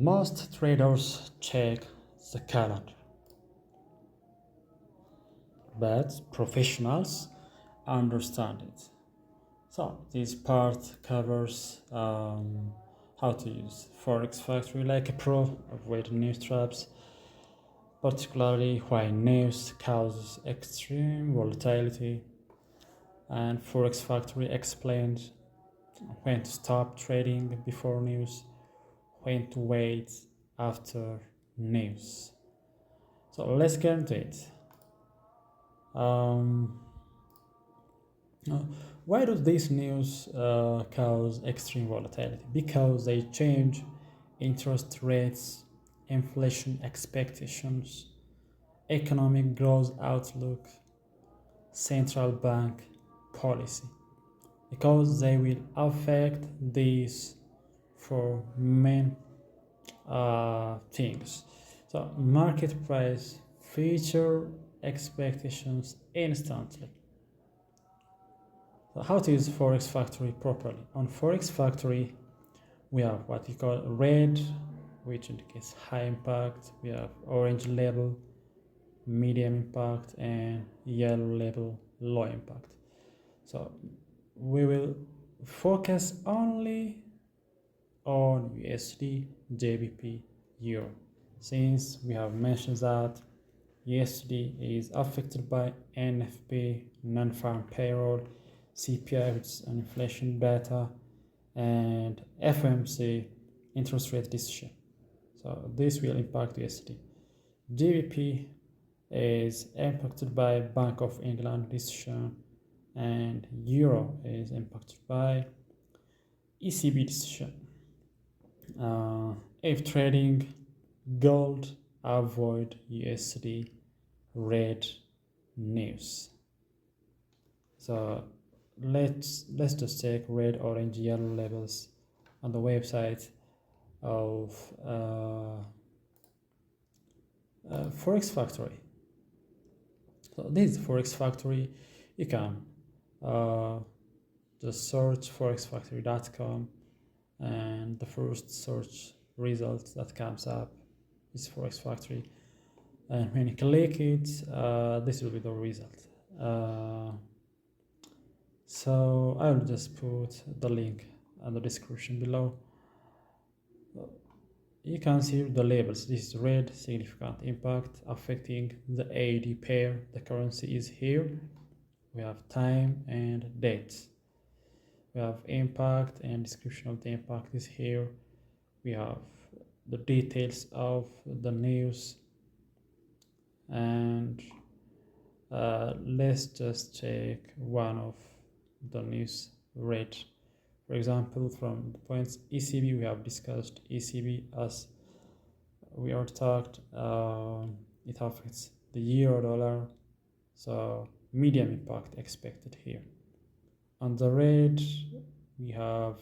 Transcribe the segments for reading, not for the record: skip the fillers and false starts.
Most traders check the calendar, but professionals understand it. So this part covers how to use Forex Factory like a pro, avoid news traps, particularly why news causes extreme volatility, and Forex Factory explains when to stop trading before news, when to wait after news. So let's get into it. Um, why does this news cause extreme volatility? Because they change interest rates, inflation expectations, economic growth outlook, central bank policy. Because they will affect these for main things. So market price, future expectations instantly. So how to use Forex Factory properly? On Forex Factory, we have what we call red, which indicates high impact. We have orange label, medium impact, and yellow label, low impact. So we will focus only on USD, JBP, Euro, since we have mentioned that USD is affected by NFP, non-farm payroll, CPI, which is an inflation data, and FOMC, interest rate decision. So this will impact USD. GBP is impacted by Bank of England decision, and Euro is impacted by ECB decision. If trading gold, avoid USD red news. So let's just take red, orange, yellow labels on the website of Forex Factory. So this is Forex Factory. You can just search forexfactory.com, and the first search result that comes up is Forex Factory, and when you click it, this will be the result. So I will just put the link in the description below. You can see the labels. This is red, significant impact affecting the AUD pair. The currency is here. We have time and date. We have impact, and description of the impact is here. We have the details of the news, and let's just check one of the news rate. For example, from the points ECB, we have discussed ECB as we are talked. It affects the euro dollar, so medium impact expected here. On the red, we have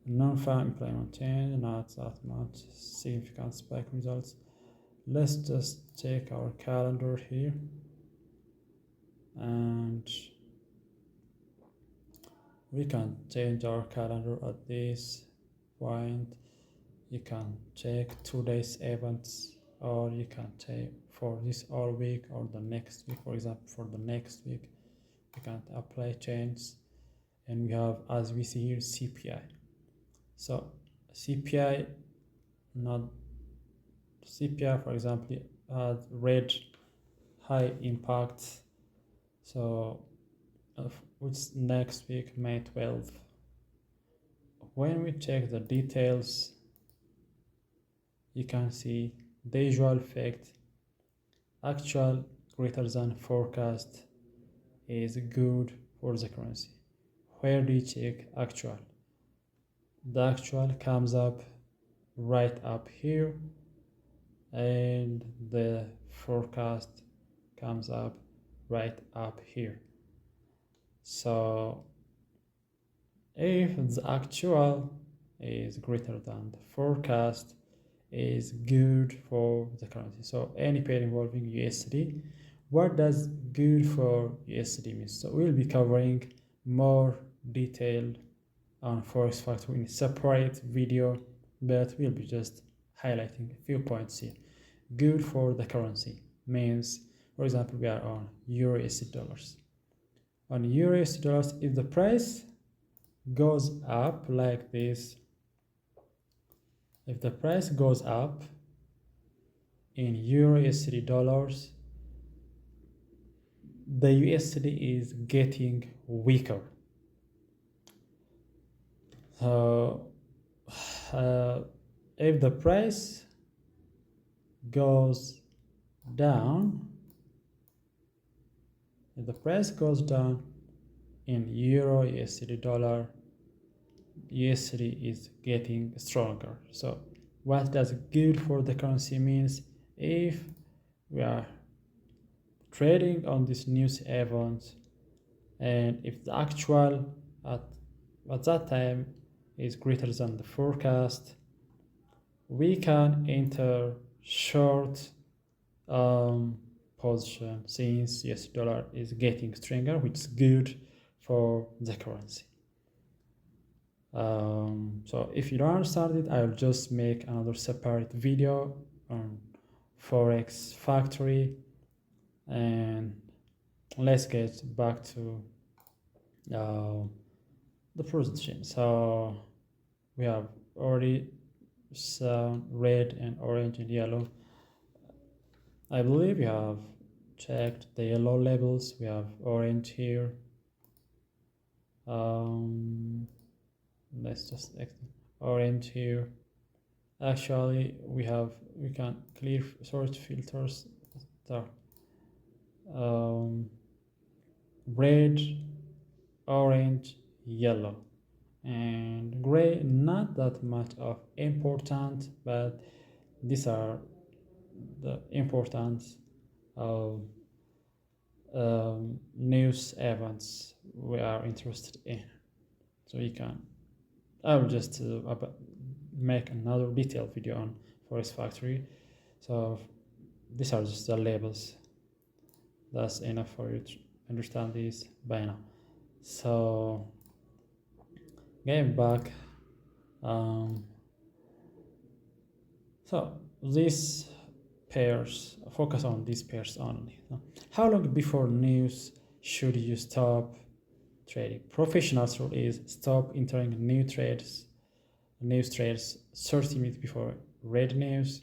non-farm employment change, not that much significant spike results. Let's just check our calendar here, and we can change our calendar at this point. You can check today's events, or you can check for this all week or the next week. For example, for the next week, you can apply change, and we have, as we see here, CPI. So CPI, for example, had red high impact. So which next week, May 12th. When we check the details, you can see the usual effect. Actual greater than forecast is good for the currency. Where do you check actual? The actual comes up right up here, and the forecast comes up right up here. So if the actual is greater than the forecast, is good for the currency. So any pair involving USD, what does good for USD mean? So we'll be covering more detailed on Forex Factory in a separate video but we'll be just highlighting a few points here. Good for the currency means, for example, we are on Euro USD dollars. On Euro USD dollars, if the price goes up like this, if the price goes up in Euro USD dollars, the USD is getting weaker. So if the price goes down, if the price goes down in Euro USD dollar, USD is getting stronger. So what does good for the currency means? If we are trading on this news event, and if the actual at that time is greater than the forecast, we can enter short position since US dollar is getting stronger, which is good for the currency. So if you don't understand it, I'll just make another separate video on Forex Factory, and let's get back to the presentation. So we have already some red and orange and yellow. I believe we have checked the yellow labels. We have orange here. Let's just orange here. Actually, we can clear sort filters there. Red, orange, yellow, and gray. Not that much of important, but these are the importance of news events we are interested in. So you can, I will just make another detailed video on Forex Factory. So these are just the labels. That's enough for you to understand this by now. So getting back, so these pairs, focus on these pairs only. How long before news should you stop trading? Professionals rule is stop entering news trades 30 minutes before red news.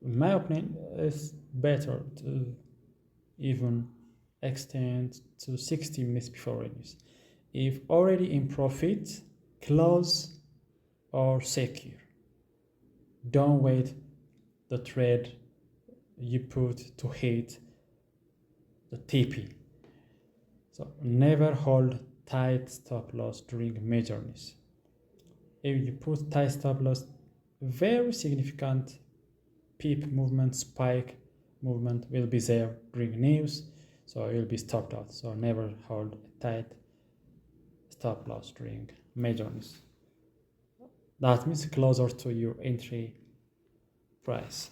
In my opinion, it's better to even extend to 60 minutes before red news. If already in profit, close or secure. Don't wait the trade you put to hit the TP. So never hold tight stop loss during major news. If you put tight stop loss, very significant peep movement, spike movement will be there during news, so it will be stopped out. So never hold a tight stop loss during major news. That means closer to your entry price.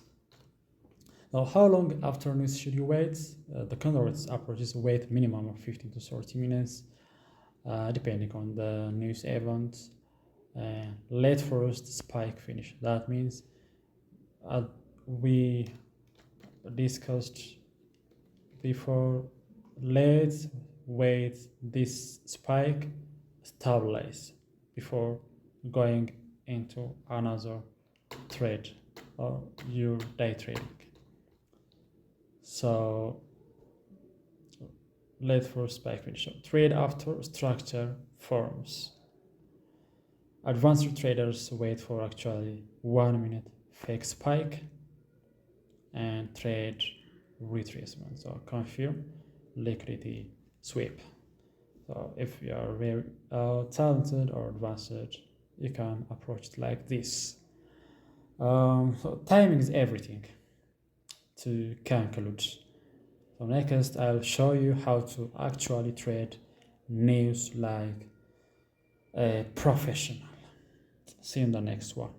Now, how long after news should you wait? The conservative approach is wait minimum of 15 to 30 minutes, depending on the news event. Let first spike finish. That means we discussed before, let's wait this spike stabilize before going into another trade or your day trading. So let first spike finish. Trade after structure forms. Advanced traders wait for actually 1 minute fake spike and trade retracement. So confirm liquidity sweep. So if you are very talented or advanced, you can approach it like this. So timing is everything to conclude. So next I'll show you how to actually trade news like a professional. See you in the next one.